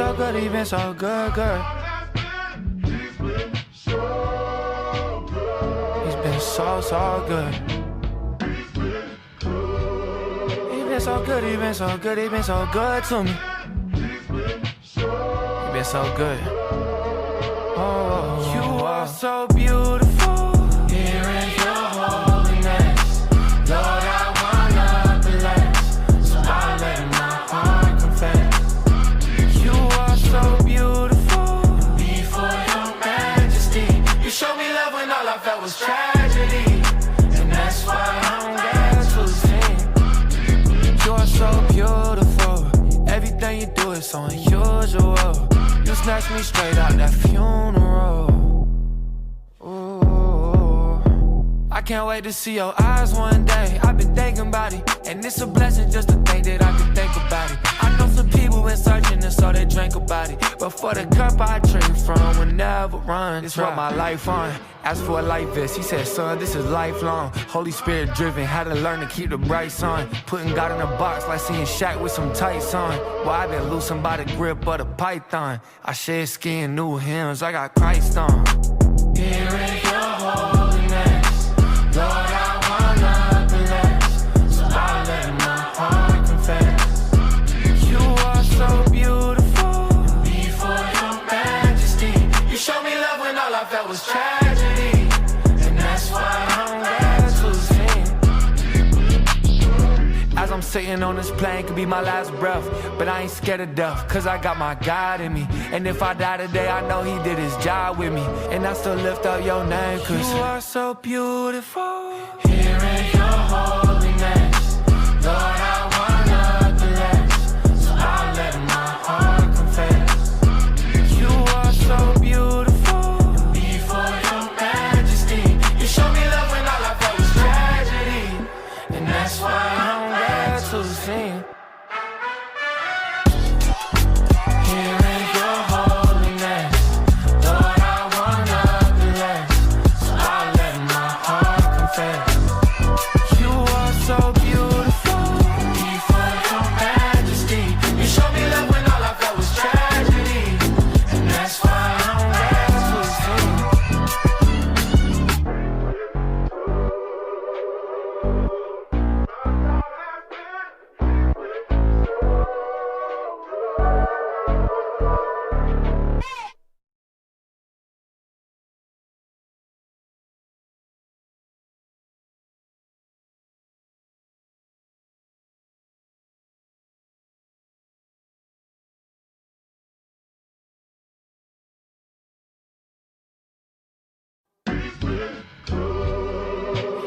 so good, he been so good, girl. He's been so good. He been so good, he been so good, he been so good to me. He been so good. Oh, you are so beautiful. Here in your holiness, Lord, I wanna bless. So I'm letting my heart confess. You are so beautiful. Before your majesty, you showed me love when all I felt was tragedy, and that's why I'm glad to sing. You are so beautiful. Everything you do is so unusual. You snatched me straight out that funeral. Ooh, I can't wait to see your eyes one day. I've been thinking about it, and it's a blessing just to think that I can think about it. I know some people been searching and so they drink about it, but for the cup I drink from will never run. It's what my life on. Asked for a life vest, he said, son, this is lifelong. Holy Spirit driven, had to learn to keep the brights on. Putting God in a box like seeing Shaq with some tights on. Well, I been loosened by the grip of the python. I shed skin, new hymns, I got Christ on. Here in your holiness, Lord, I wanna bless. So I'm letting my heart confess. You are so beautiful. Before your majesty, you showed me love when all I felt was tragedy, and that's why I'm glad to sing. As I'm sitting on this plane, could be my last breath, but I ain't scared of death, cause I got my God in me. And if I die today, I know he did his job with me, and I still lift up your name, cause you are so beautiful. Here in your holiness, Lord, I wanna bless. So I'm letting my heart confess. You are so beautiful. Before your majesty, you showed me love when all I felt was tragedy, and that's why I'm glad to sing. Here in your holiness, Lord, I wanna bless. So I'm letting my heart confess. You are so beautiful. Before your majesty, you showed me love when all I felt was tragedy, and that's why I'm glad to sing.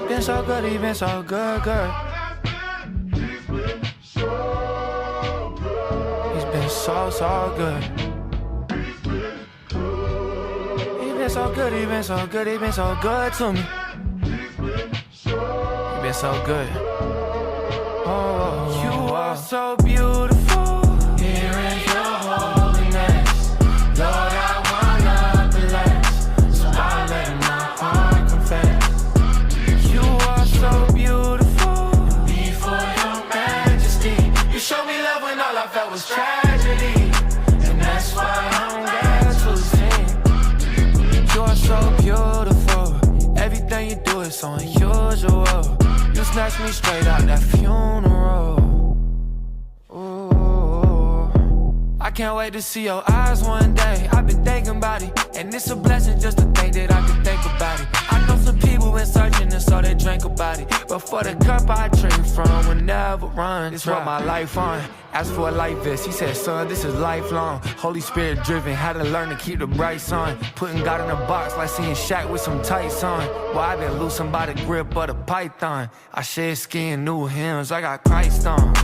Been so good, he been so good, girl. He's been so good. He been so good, he been so good, he been so good to me. He been so good. Oh, you are so beautiful. Here in your holiness, Lord, I wanna bless. So I'm letting my heart confess. You are so beautiful. Before your majesty, you showed me love when all I felt was tragedy, and that's why I'm glad to sing. You are so beautiful. Everything you do is so unusual. You snatched me straight out that funeral. Ooh, I can't wait to see your eyes one day. I've been thinking about it, and it's a blessing just to think that I can think about it. I know some people been searching and so they drink about it, but for the cup I drink from will never run. It's what my life on. Asked for a life vest, he said, son, this is lifelong. Holy Spirit driven, had to learn to keep the brights on. Putting God in a box like seeing Shaq with some tights on. Well, I been loosened by the grip of the python. I shed skin, new hymns, I got Christ on.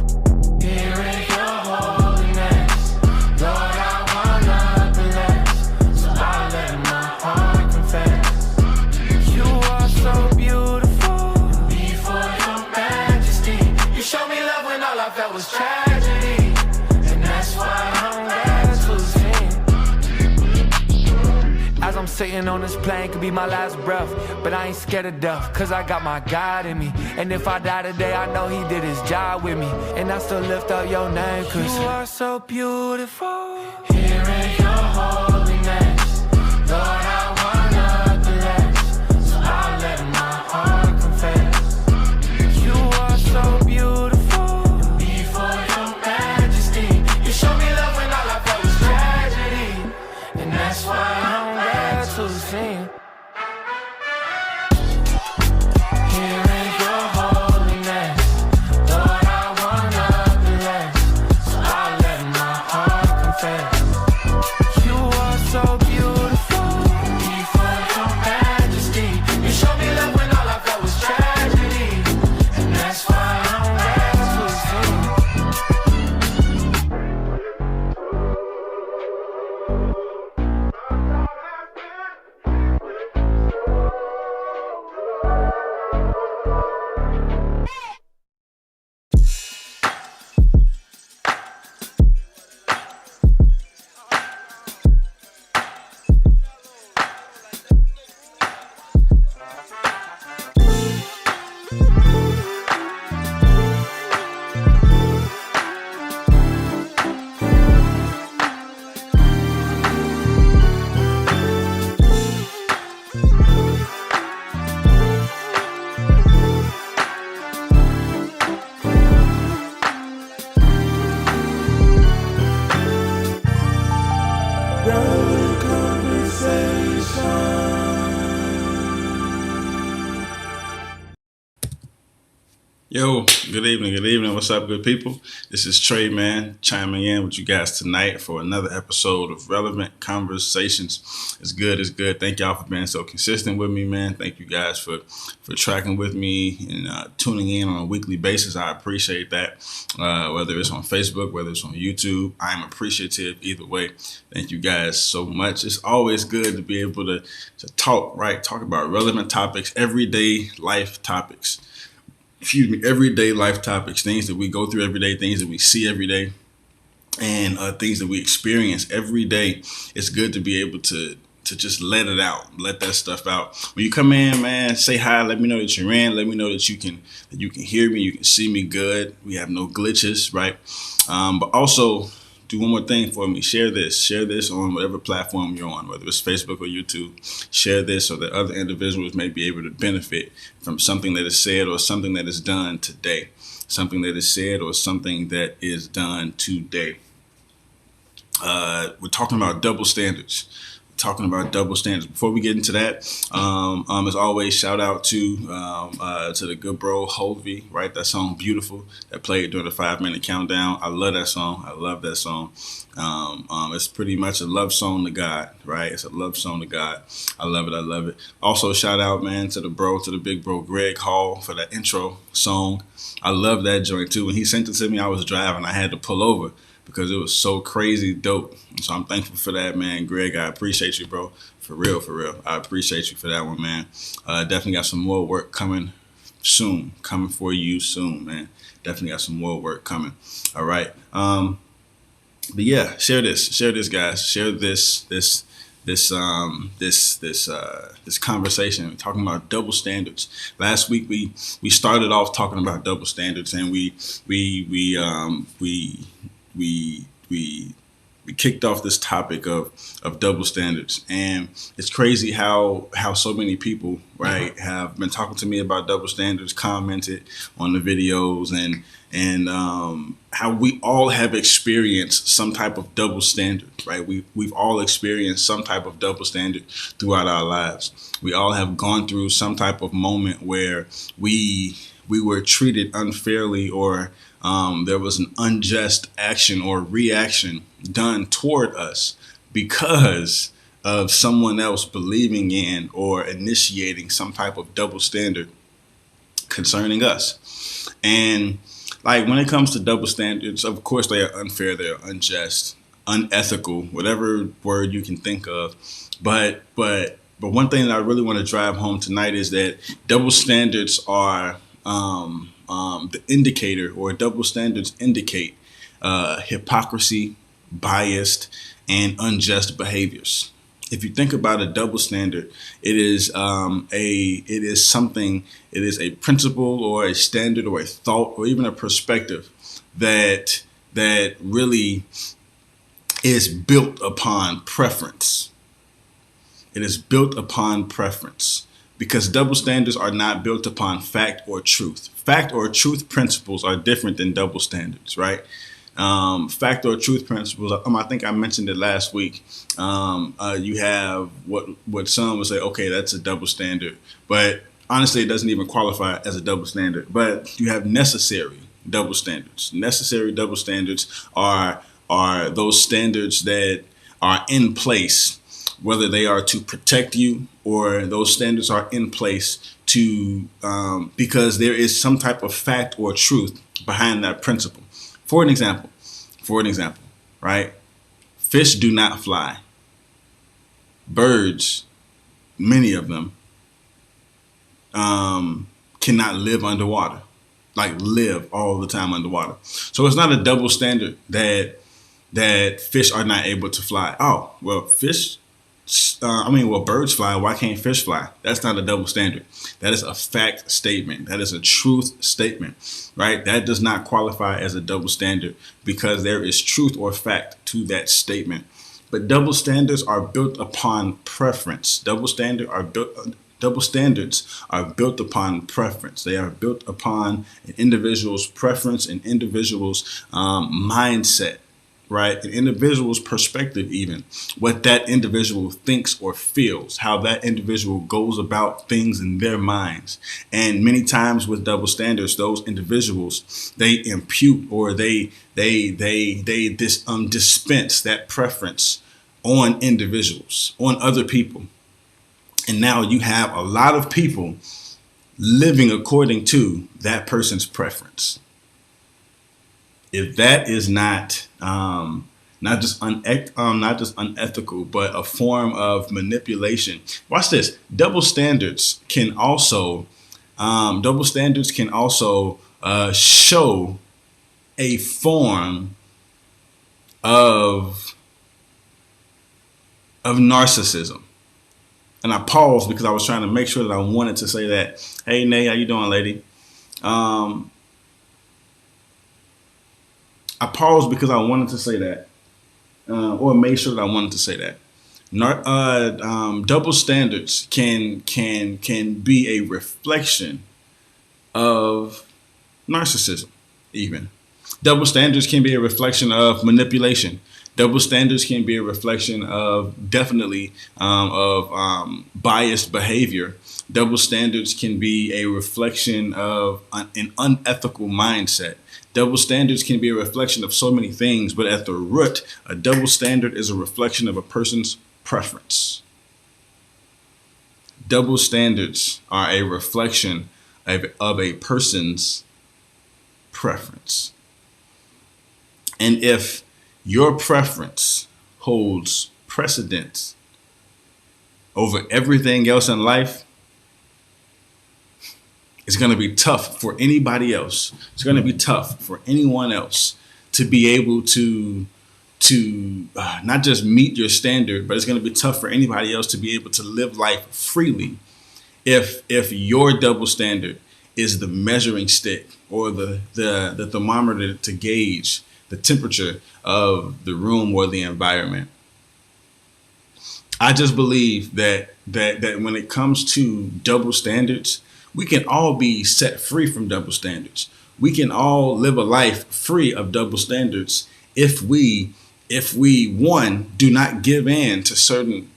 Here in your holiness, Lord, I wanna bless. So I'm letting my heart confess. You are so beautiful. Before your majesty, you showed me love when all I felt was tragedy, and that's why I'm glad to sing. As I'm Sitting on this plane could be my last breath, but I ain't scared of death, cause I got my God in me. And if I die today, I know he did his job with me. And I still lift up your name, cause you are so beautiful. Here in your holiness, Lord, I want nothing less. So I'll let my heart confess. You are so beautiful. And before your majesty, you showed me love when all I felt was tragedy. And that's why I'm glad to sing. Here in your holiness, Lord, I want nothing less. So I'll let my heart confess. You are so beautiful. Before your majesty, you showed me love when all I felt was tragedy. And that's why I'm glad to sing. Yo, good evening. What's up, good people? This is Trey, man, chiming in with you guys tonight for another episode of Relevant Conversations. It's good. Thank y'all for being so consistent with me, man. Thank you guys for tracking with me and tuning in on a weekly basis. I appreciate that. Whether it's on Facebook, whether it's on YouTube, I'm appreciative either way. Thank you guys so much. It's always good to be able to talk about relevant topics, everyday life topics. Everyday life topics, things that we go through every day, things that we see every day, and things that we experience every day. It's good to be able to just let it out, let that stuff out. When you come in, man, say hi, let me know that you're in, let me know that you can hear me, you can see me good. We have no glitches, right? But also, do one more thing for me. Share this on whatever platform you're on, whether it's Facebook or YouTube. Share this so that other individuals may be able to benefit from something that is said or something that is done today. Something that is said or something that is done today. We're talking about double standards. Before we get into that, as always, shout out to the good bro Hovey, right? That song "Beautiful" that played during the 5-minute countdown. I love that song. It's pretty much a love song to God, right? It's a love song to God. I love it. Also, shout out, man, to the big bro Greg Hall for that intro song. I love that joint too. When he sent it to me, I was driving. I had to pull over because it was so crazy dope. So I'm thankful for that, man. Greg, I appreciate you, bro. For real. I appreciate you for that one, man. Definitely got some more work coming for you soon, man. Definitely got some more work coming. All right. But yeah, share this, guys. Share this conversation. We're talking about double standards. Last week we started off talking about double standards, and we kicked off this topic of double standards. And it's crazy how so many people, right, have been talking to me about double standards, commented on the videos, and how we all have experienced some type of double standard, right? We've all experienced some type of double standard throughout our lives. We all have gone through some type of moment where we were treated unfairly, or there was an unjust action or reaction done toward us because of someone else believing in or initiating some type of double standard concerning us. And like when it comes to double standards, of course they are unfair, they are unjust, unethical, whatever word you can think of. But one thing that I really want to drive home tonight is that double standards are the indicator, or double standards indicate hypocrisy, biased, and unjust behaviors. if you think about a double standard, it is a principle or a standard or a thought or even a perspective that really is built upon preference. It is built upon preference because double standards are not built upon fact or truth. Fact or truth principles are different than double standards, right? Fact or truth principles. I think I mentioned it last week. You have what some would say, okay, that's a double standard, but honestly, it doesn't even qualify as a double standard. But you have necessary double standards. Necessary double standards are those standards that are in place, whether they are to protect you or those standards are in place to because there is some type of fact or truth behind that principle. For an example, right? Fish do not fly. Birds, many of them, cannot live underwater, like live all the time underwater. So it's not a double standard that fish are not able to fly. Oh, well, birds fly. Why can't fish fly? That's not a double standard. That is a fact statement. That is a truth statement, right? That does not qualify as a double standard because there is truth or fact to that statement. But double standards are built upon preference. Double standards are built upon preference. They are built upon an individual's preference, an individual's mindset, right? An individual's perspective, even what that individual thinks or feels, how that individual goes about things in their minds. And many times with double standards, those individuals, they impute or they dispense that preference on individuals, on other people. And now you have a lot of people living according to that person's preference. If that is not just unethical, but a form of manipulation. Watch this. Double standards can also show a form of narcissism. And I paused because I was trying to make sure that I wanted to say that. Hey, Nay, how you doing, lady? I paused because I wanted to say that, or made sure that I wanted to say that. Double standards can be a reflection of narcissism. Even double standards can be a reflection of manipulation. Double standards can be a reflection of definitely of biased behavior. Double standards can be a reflection of an unethical mindset. Double standards can be a reflection of so many things, but at the root, a double standard is a reflection of a person's preference. Double standards are a reflection of a person's preference. And if your preference holds precedence over everything else in life, it's going to be tough for anybody else. It's going to be tough for anyone else to be able to not just meet your standard, but it's going to be tough for anybody else to be able to live life freely if your double standard is the measuring stick or the thermometer to gauge the temperature of the room or the environment. I just believe that when it comes to double standards, we can all be set free from double standards. We can all live a life free of double standards if we one, do not give in to certain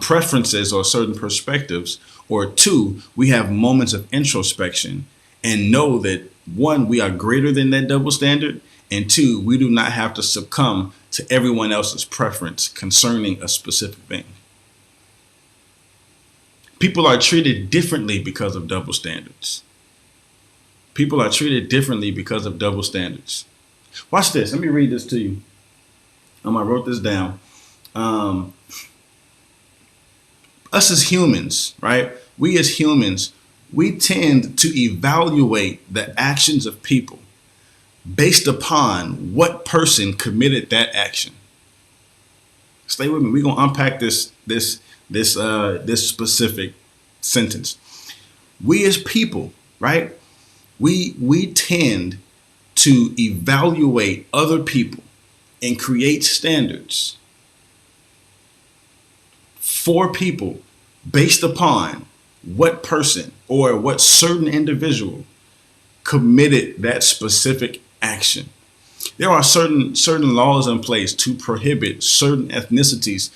preferences or certain perspectives, or two, we have moments of introspection and know that one, we are greater than that double standard, and two, we do not have to succumb to everyone else's preference concerning a specific thing. People are treated differently because of double standards. People are treated differently because of double standards. Watch this. Let me read this to you. I wrote this down. Us as humans, right? We as humans, we tend to evaluate the actions of people based upon what person committed that action. Stay with me. We're gonna unpack this specific sentence. We as people, right? We tend to evaluate other people and create standards for people based upon what person or what certain individual committed that specific action. There are certain laws in place to prohibit certain ethnicities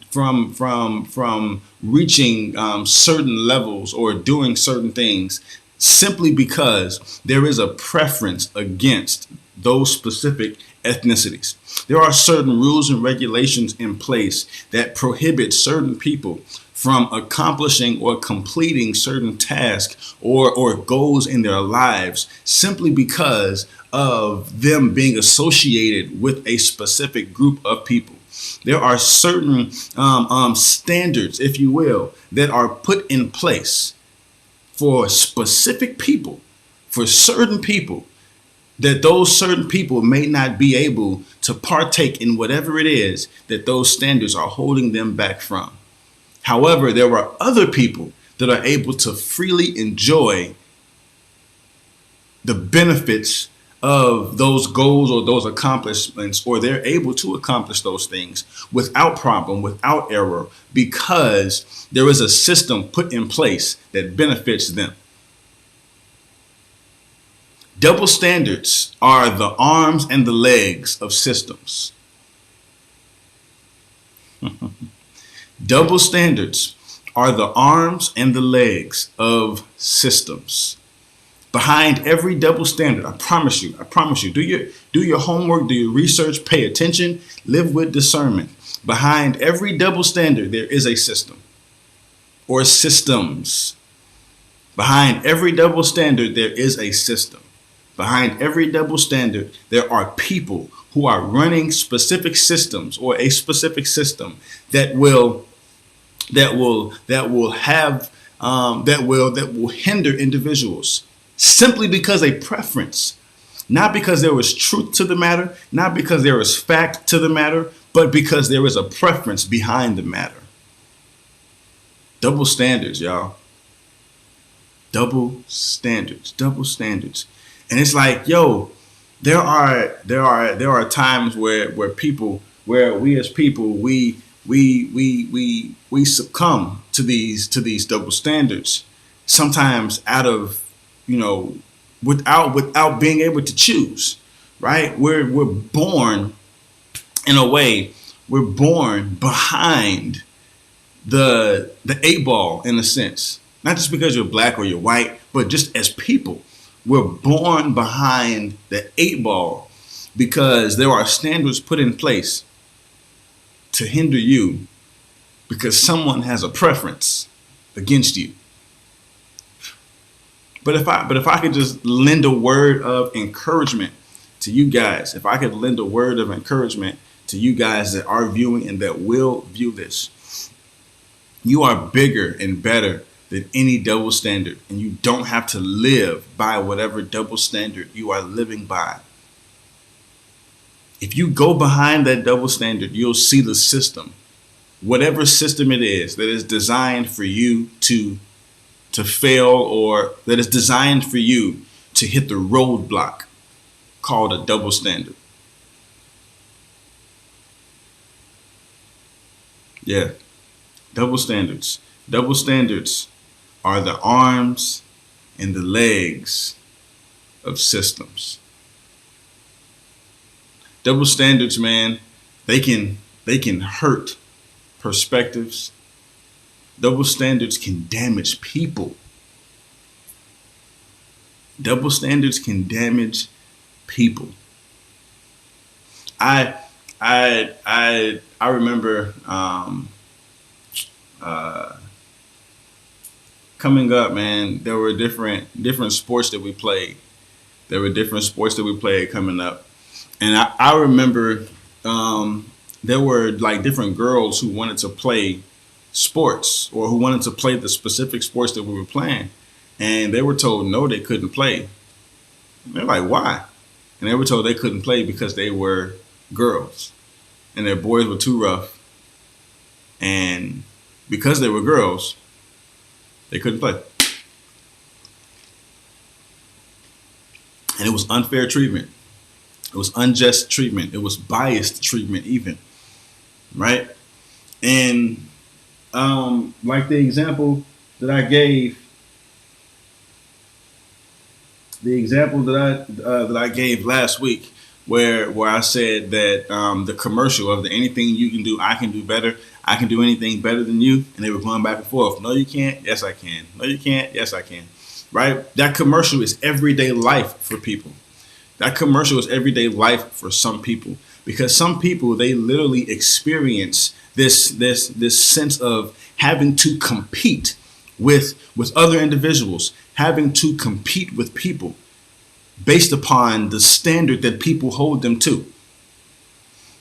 from reaching certain levels or doing certain things simply because there is a preference against those specific ethnicities. There are certain rules and regulations in place that prohibit certain people from accomplishing or completing certain tasks or goals in their lives simply because of them being associated with a specific group of people. There are certain standards, if you will, that are put in place for specific people, for certain people, that those certain people may not be able to partake in whatever it is that those standards are holding them back from. However, there are other people that are able to freely enjoy the benefits of those goals or those accomplishments, or they're able to accomplish those things without problem, without error, because there is a system put in place that benefits them. Double standards are the arms and the legs of systems. Double standards are the arms and the legs of systems. Behind every double standard, I promise you, do your homework, do your research, pay attention, live with discernment. Behind every double standard, there is a system or systems. Behind every double standard, there is a system. Behind every double standard, there are people who are running specific systems or a specific system that will hinder individuals simply because a preference, not because there was truth to the matter, not because there was fact to the matter, but because there is a preference behind the matter. Double standards, y'all. Double standards. And it's like, yo, there are times where we as people, we succumb to these double standards, sometimes out of, without being able to choose, right? We're born in a way, we're born behind the 8-ball in a sense, not just because you're black or you're white, but just as people, we're born behind the 8-ball because there are standards put in place to hinder you because someone has a preference against you. But if I could just lend a word of encouragement to you guys, if I could lend a word of encouragement to you guys that are viewing and that will view this, you are bigger and better than any double standard, and you don't have to live by whatever double standard you are living by. If you go behind that double standard, you'll see the system, whatever system it is that is designed for you to fail, or that is designed for you to hit the roadblock called a double standard. Yeah, double standards. Double standards are the arms and the legs of systems. Double standards, man, they can hurt perspectives. Double standards can damage people. Double standards can damage people. I remember coming up, man, there were different sports that we played. There were different sports that we played coming up. And I remember there were like different girls who wanted to play sports or who wanted to play the specific sports that we were playing. And they were told no, they couldn't play. And they're like, why? And they were told they couldn't play because they were girls and their boys were too rough And because they were girls, they couldn't play. And it was unfair treatment. It was unjust treatment. It was biased treatment even, right? And like the example that I gave, that I gave last week, where I said that the commercial of the anything you can do, I can do better. I can do anything better than you, and they were going back and forth. No, you can't. Yes, I can. No, you can't. Yes, I can. Right? That commercial is everyday life for people. That commercial is everyday life for some people, because some people, they literally experience this sense of having to compete with other individuals, having to compete with people based upon the standard that people hold them to.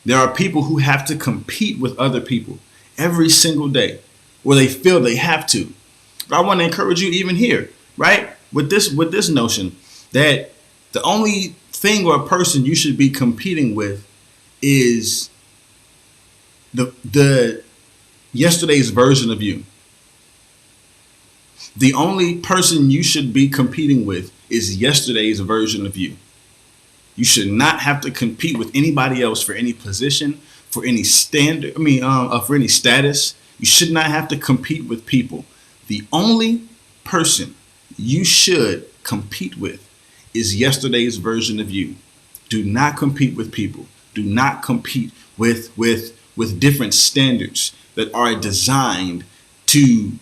There are people who have to compete with other people every single day, or they feel they have to. But I want to encourage you even here, right? With this notion that the only thing or person you should be competing with is the yesterday's version of you. The only person you should be competing with is yesterday's version of you. You should not have to compete with anybody else for any position, for any standard. For any status. You should not have to compete with people. The only person you should compete with is yesterday's version of you. Do not compete with people. Do not compete with different standards that are designed to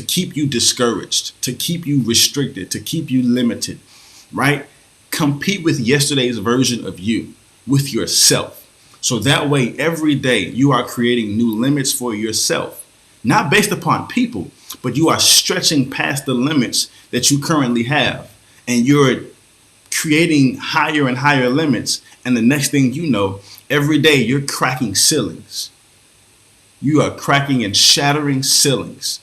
keep you discouraged, to keep you restricted, to keep you limited, right? Compete with yesterday's version of you, with yourself. So that way, every day you are creating new limits for yourself, not based upon people, but you are stretching past the limits that you currently have, and you're creating higher and higher limits. And the next thing you know, every day you're cracking ceilings. You are cracking and shattering ceilings.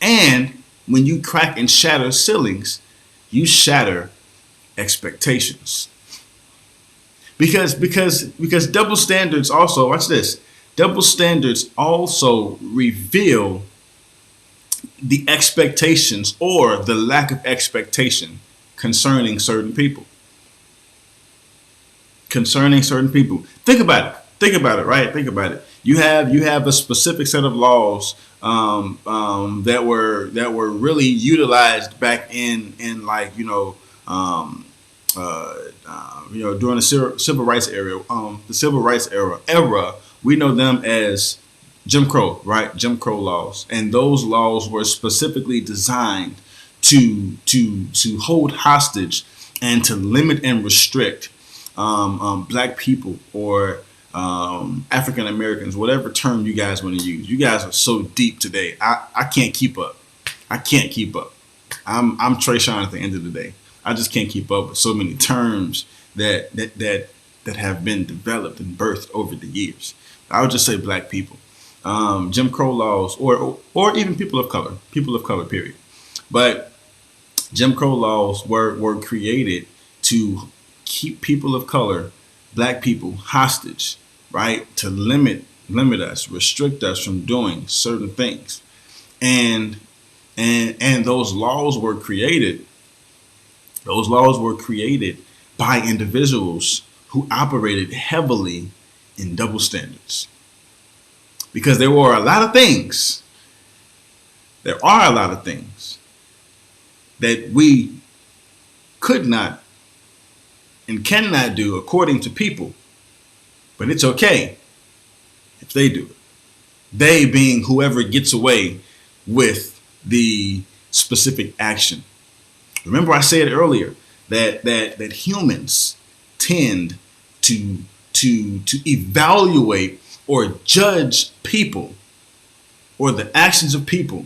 And when you crack and shatter ceilings, you shatter expectations. Because double standards also, watch this, double standards also reveal the expectations or the lack of expectation concerning certain people. Think about it, right? Think about it. You have a specific set of laws that were really utilized back in like during the civil rights era. We know them as Jim Crow, right? Jim Crow laws, and those laws were specifically designed to hold hostage and to limit and restrict black people or African Americans, whatever term you guys want to use. You guys are so deep today. I can't keep up. I'm Trayshawn at the end of the day. I just can't keep up with so many terms that have been developed and birthed over the years. I would just say black people, Jim Crow laws, or even people of color, period. But Jim Crow laws were created to keep people of color, black people, hostage, right? To limit us, restrict us from doing certain things. And those laws were created. Those laws were created by individuals who operated heavily in double standards. Because there are a lot of things that we could not and cannot do according to people. But it's okay if they do it. They being whoever gets away with the specific action. Remember I said earlier that humans tend to evaluate or judge people or the actions of people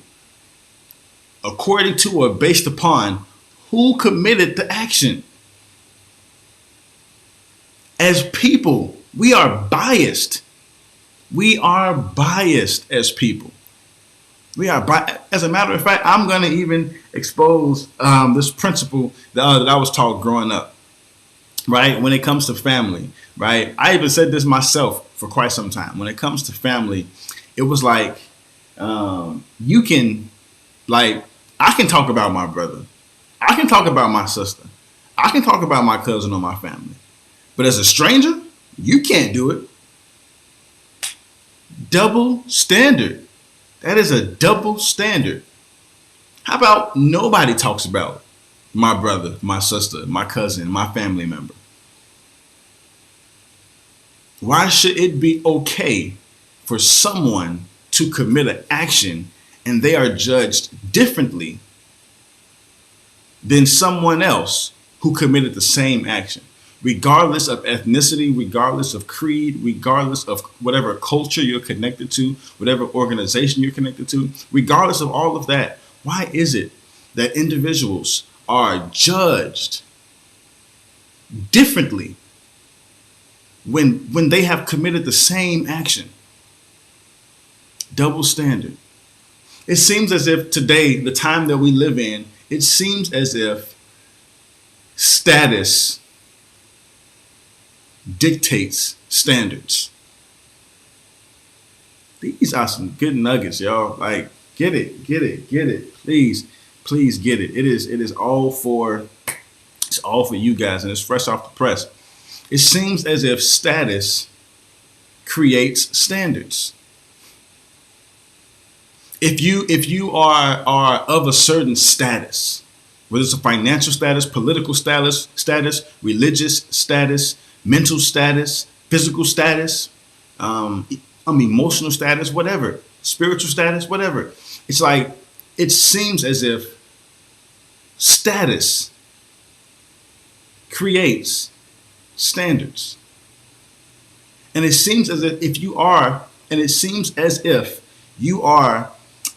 according to or based upon who committed the action. As people, we are biased. We are biased as people. As a matter of fact, I'm going to even expose this principle that I was taught growing up, right? When it comes to family, right? I even said this myself for quite some time. When it comes to family, it was like you can, like, I can talk about my brother, I can talk about my sister, I can talk about my cousin or my family, but as a stranger, you can't do it. Double standard. That is a double standard. How about nobody talks about my brother, my sister, my cousin, my family member? Why should it be okay for someone to commit an action and they are judged differently than someone else who committed the same action? Regardless of ethnicity, regardless of creed, regardless of whatever culture you're connected to, whatever organization you're connected to, regardless of all of that, why is it that individuals are judged differently when they have committed the same action? Double standard. It seems as if today, the time that we live in, it seems as if status dictates standards. These are some good nuggets, y'all. Like, get it. Please get it. It is all for you guys, and it's fresh off the press. It seems as if status creates standards. If you are of a certain status, whether it's a financial status, political status, religious status, mental status, physical status, emotional status, whatever, spiritual status, whatever. It's like, it seems as if status creates standards. And it seems as if you are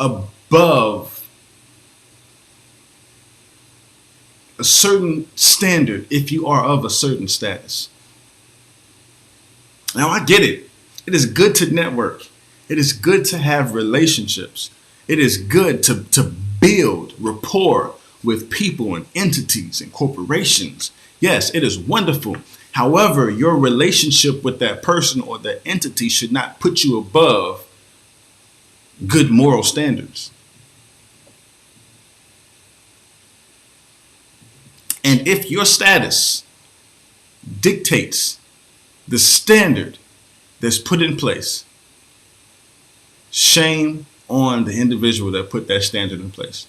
above a certain standard if you are of a certain status. Now, I get it. It is good to network. It is good to have relationships. It is good to build rapport with people and entities and corporations. Yes, it is wonderful. However, your relationship with that person or that entity should not put you above good moral standards. And if your status dictates the standard that's put in place, shame on the individual that put that standard in place.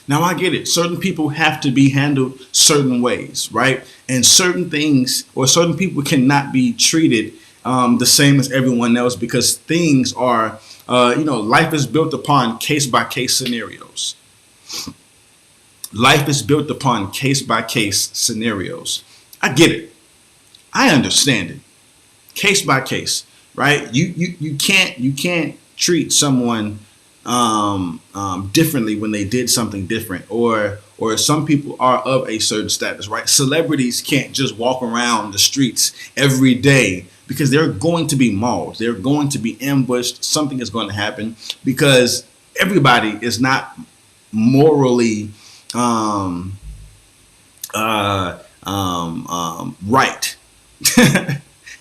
Now, I get it. Certain people have to be handled certain ways, right? And certain things or certain people cannot be treated the same as everyone else, because things are, life is built upon case-by-case scenarios. Life is built upon case-by-case scenarios. I get it. I understand it. Case by case, right? You can't treat someone differently when they did something different, or some people are of a certain status, right? Celebrities can't just walk around the streets every day, because they're going to be mauled. They're going to be ambushed. Something is going to happen, because everybody is not morally right.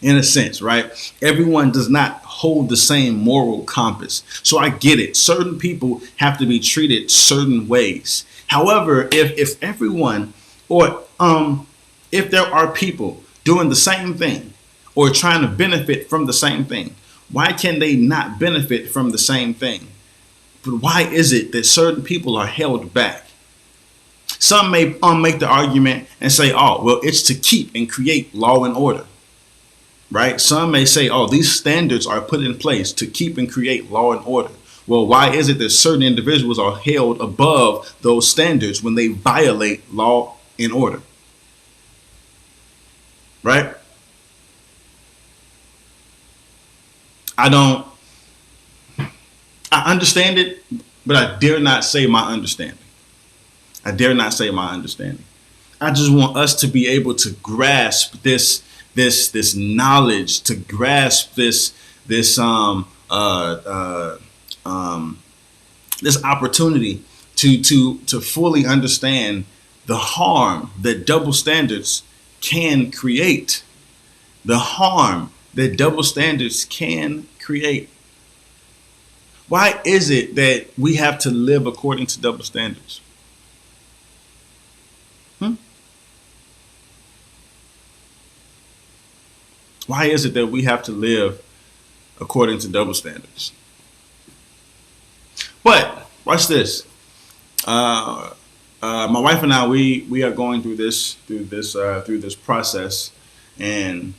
In a sense, right? Everyone does not hold the same moral compass. So I get it. Certain people have to be treated certain ways. However, if everyone, or if there are people doing the same thing or trying to benefit from the same thing, why can they not benefit from the same thing? But why is it that certain people are held back? Some may make the argument and say, oh, well, it's to keep and create law and order. Right? Some may say, oh, these standards are put in place to keep and create law and order. Well, why is it that certain individuals are held above those standards when they violate law and order? Right? I understand it, but I dare not say my understanding. I just want us to be able to grasp this knowledge, to grasp this opportunity to fully understand the harm that double standards can create. The harm that double standards can create. Why is it that we have to live according to double standards? Hmm? Why is it that we have to live according to double standards? But watch this. My wife and I, we are going through this process, and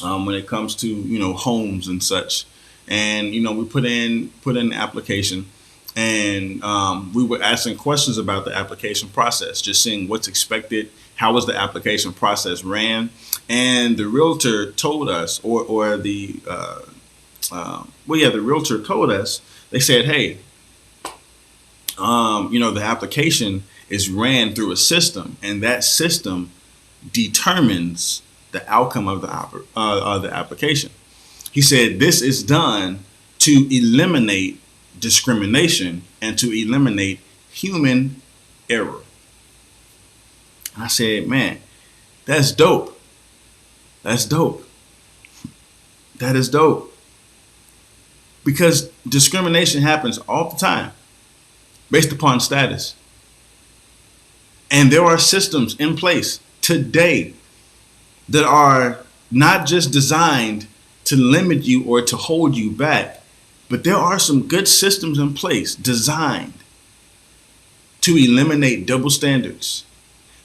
when it comes to homes and such, and we put in the application, and we were asking questions about the application process, just seeing what's expected, how was the application process ran, and the realtor told us, or the the realtor told us, they said, hey, the application is ran through a system, and that system determines the outcome of the application. He said this is done to eliminate discrimination and to eliminate human error. And I said, man, that's dope. That's dope. That is dope. Because discrimination happens all the time based upon status. And there are systems in place today that are not just designed to limit you or to hold you back, but there are some good systems in place designed to eliminate double standards.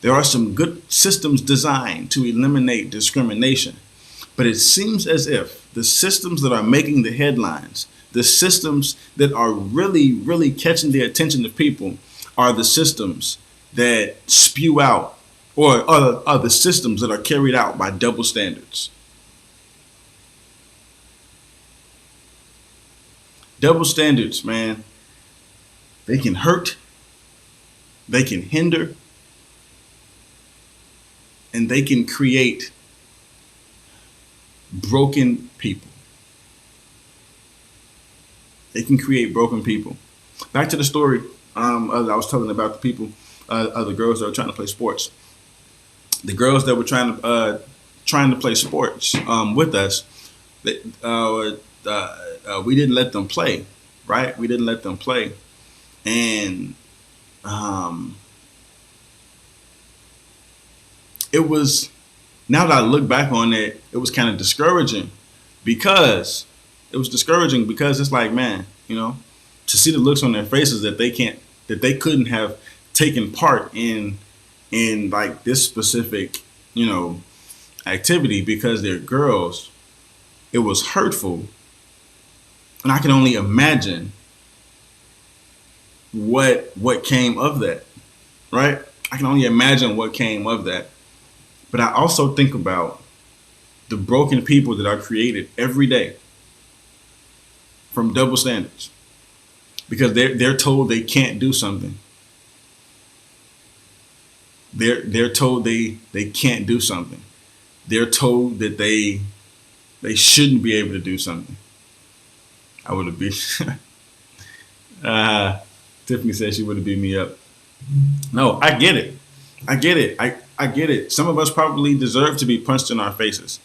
There are some good systems designed to eliminate discrimination. But it seems as if the systems that are making the headlines, the systems that are really, really catching the attention of people, are the systems that spew out, or are the systems that are carried out by double standards. Double standards, man, they can hurt, they can hinder, and they can create broken people. They can create broken people. Back to the story I was telling about the people, the girls that were trying to play sports. The girls that were trying to play sports with us, we didn't let them play, right? We didn't let them play, and it was. Now that I look back on it, it was kind of discouraging because it's like, man, to see the looks on their faces that they couldn't have taken part in like this specific, activity because they're girls. It was hurtful. And I can only imagine what came of that, right? I can only imagine what came of that. But I also think about the broken people that are created every day from double standards, because they're told they can't do something. They're told they can't do something. They're told that they shouldn't be able to do something. I would have beat. Tiffany said she would have beat me up. No, I get it. I get it. Some of us probably deserve to be punched in our faces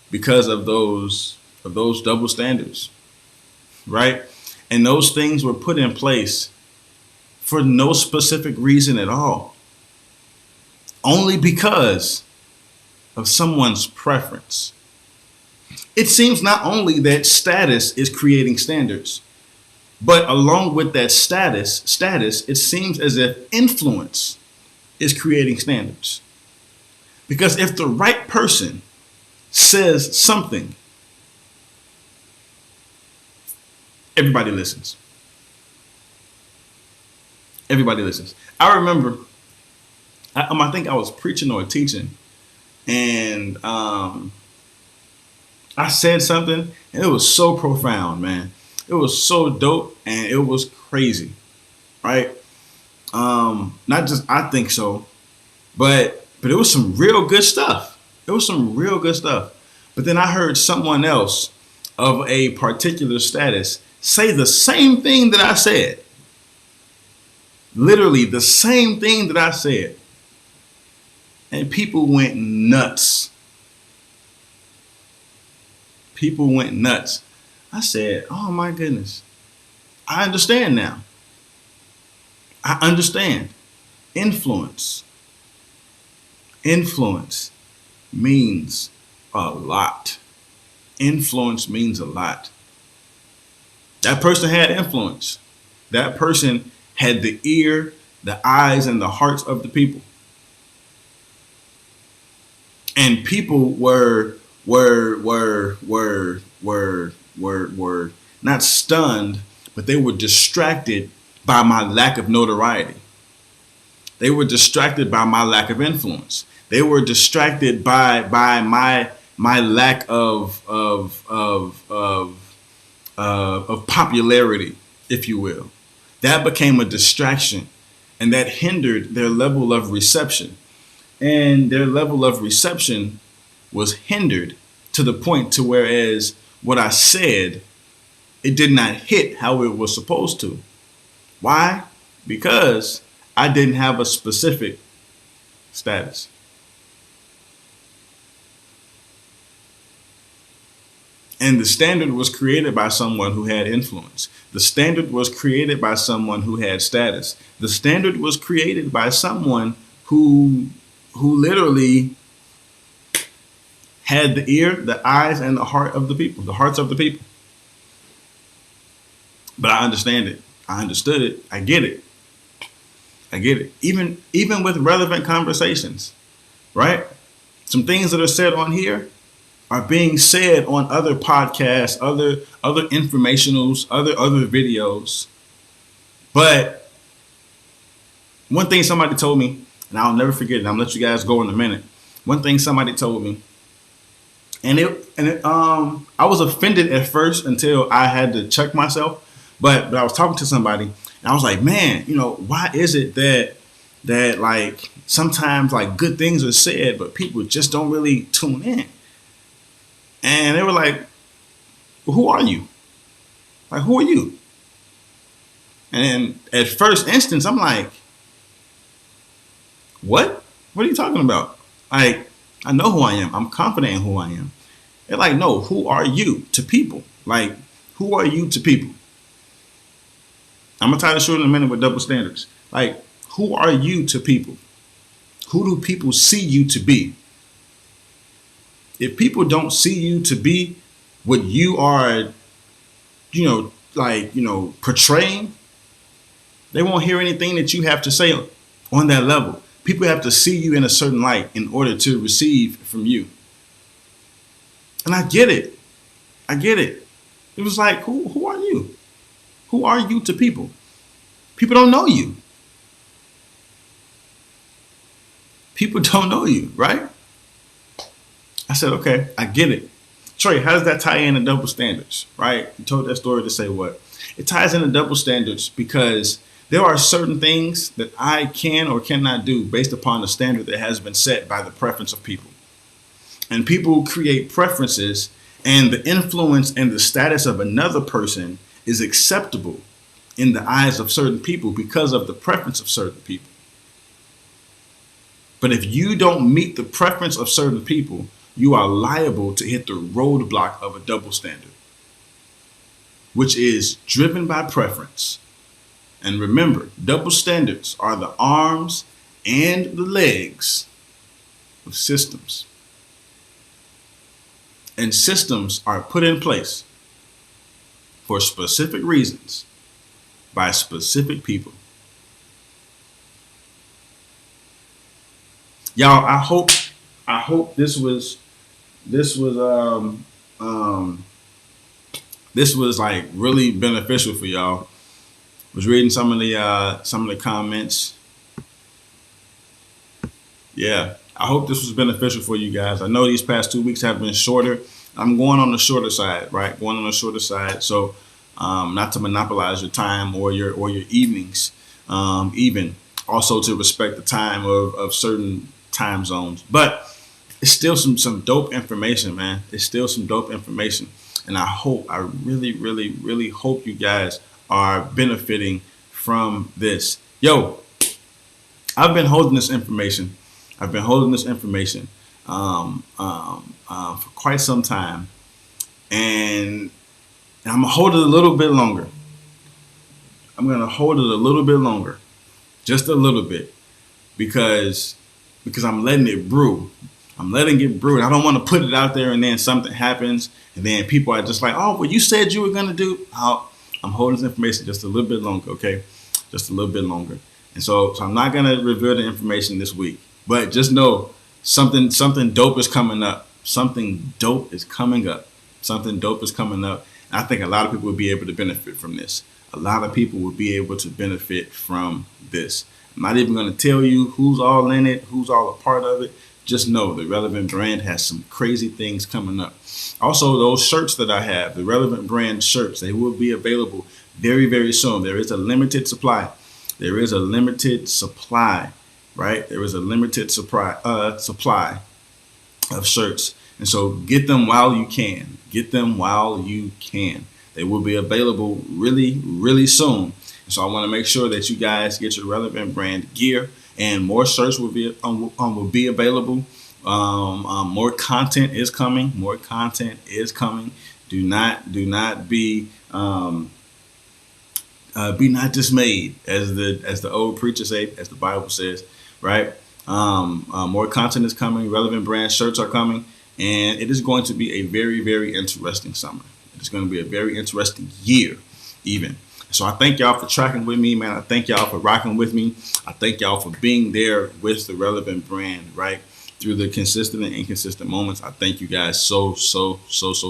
because of those double standards, right? And those things were put in place for no specific reason at all, only because of someone's preference. It seems not only that status is creating standards, but along with that status, it seems as if influence is creating standards. Because if the right person says something, everybody listens. Everybody listens. I remember, I think I was preaching or teaching, and I said something, and it was so profound, man. It was so dope, and it was crazy, right? Not just I think so, but it was some real good stuff. It was some real good stuff. But then I heard someone else of a particular status say the same thing that I said. Literally the same thing that I said. And people went nuts. People went nuts. I said, oh my goodness. I understand now. I understand. Influence. Influence means a lot. Influence means a lot. That person had influence. That person had the ear, the eyes, and the hearts of the people. And people were not stunned, but they were distracted by my lack of notoriety. They were distracted by my lack of influence. They were distracted by my lack of popularity, if you will. That became a distraction, and that hindered their level of reception. And their level of reception was hindered to the point to whereas what I said, it did not hit how it was supposed to. Why? Because I didn't have a specific status. And the standard was created by someone who had influence. The standard was created by someone who had status. The standard was created by someone who literally had the ear, the eyes, and the heart of the people, the hearts of the people. But I understand it. I understood it. I get it. I get it. Even with relevant conversations, right? Some things that are said on here are being said on other podcasts, other informationals, other videos. But one thing somebody told me, and I'll never forget it, I'm gonna let you guys go in a minute. One thing somebody told me, and I was offended at first until I had to check myself. But I was talking to somebody, and I was like, man, why is it that like sometimes like good things are said, but people just don't really tune in? And they were like, well, who are you? Like, who are you? And at first instance, I'm like, what? What are you talking about? Like, I know who I am. I'm confident in who I am. They're like, no, who are you to people? Like, who are you to people? I'm going to tie the short in a minute with double standards. Like, who are you to people? Who do people see you to be? If people don't see you to be what you are, portraying, they won't hear anything that you have to say on that level. People have to see you in a certain light in order to receive from you. And I get it. I get it. It was like, who are you? Who are you to people? People don't know you. People don't know you, right? I said, okay, I get it. Trey, how does that tie into double standards, right? You told that story to say what? It ties into double standards because there are certain things that I can or cannot do based upon the standard that has been set by the preference of people. And people create preferences, and the influence and the status of another person is acceptable in the eyes of certain people because of the preference of certain people. But if you don't meet the preference of certain people, you are liable to hit the roadblock of a double standard, which is driven by preference. And remember, double standards are the arms and the legs of systems. And systems are put in place for specific reasons by specific people. Y'all, I hope this was like really beneficial for y'all. Was reading some of the comments. Yeah, I hope this was beneficial for you guys. I know these past 2 weeks have been shorter. I'm going on the shorter side, right? Going on the shorter side. So not to monopolize your time or your evenings, even also to respect the time of certain time zones. But it's still some dope information, man. It's still some dope information. And I really, really, really hope you guys are benefiting from this. Yo, I've been holding this information. For quite some time, and I'm gonna hold it a little bit longer. I'm gonna hold it a little bit longer, just a little bit, because I'm letting it brew. I'm letting it brew. And I don't want to put it out there and then something happens and then people are just like, oh, well, you said you were gonna do. I'm holding this information just a little bit longer, okay? Just a little bit longer. And so I'm not gonna reveal the information this week, but just know something dope is coming up. Something dope is coming up. Something dope is coming up. And I think a lot of people will be able to benefit from this. A lot of people will be able to benefit from this. I'm not even going to tell you who's all in it, who's all a part of it. Just know the Relevant brand has some crazy things coming up. Also, those shirts that I have, the Relevant brand shirts, they will be available very, very soon. There is a limited supply. There is a limited supply, right? There is a limited supply of shirts. And so get them while you can. Get them while you can. They will be available really, really soon. And so I want to make sure that you guys get your Relevant brand gear, and more shirts will be available. More content is coming. More content is coming. Do not be not dismayed, as the old preacher say, as the Bible says, right? More content is coming. Relevant brand shirts are coming, and it is going to be a very, very interesting summer. It's going to be a very interesting year, even. So I thank y'all for tracking with me, man. I thank y'all for rocking with me. I thank y'all for being there with the Relevant brand, right? Through the consistent and inconsistent moments. I thank you guys so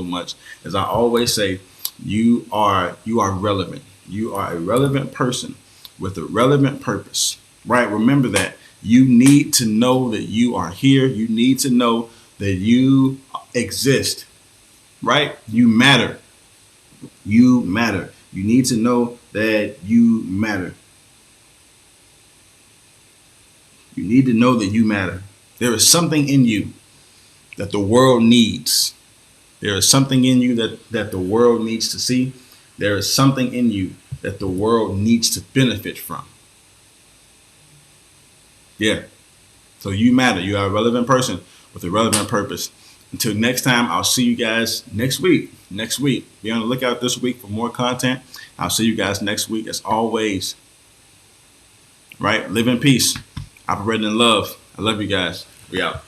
much. As I always say, you are relevant. You are a relevant person with a relevant purpose, right? Remember that. You need to know that you are here. You need to know that you exist, right? You matter. You matter. You need to know that you matter. You need to know that you matter. There is something in you that the world needs. There is something in you that the world needs to see. There is something in you that the world needs to benefit from. Yeah. So you matter. You are a relevant person with a relevant purpose. Until next time, I'll see you guys next week. Be on the lookout this week for more content. I'll see you guys next week. As always, right? Live in peace. Operate in love. I love you guys. We out.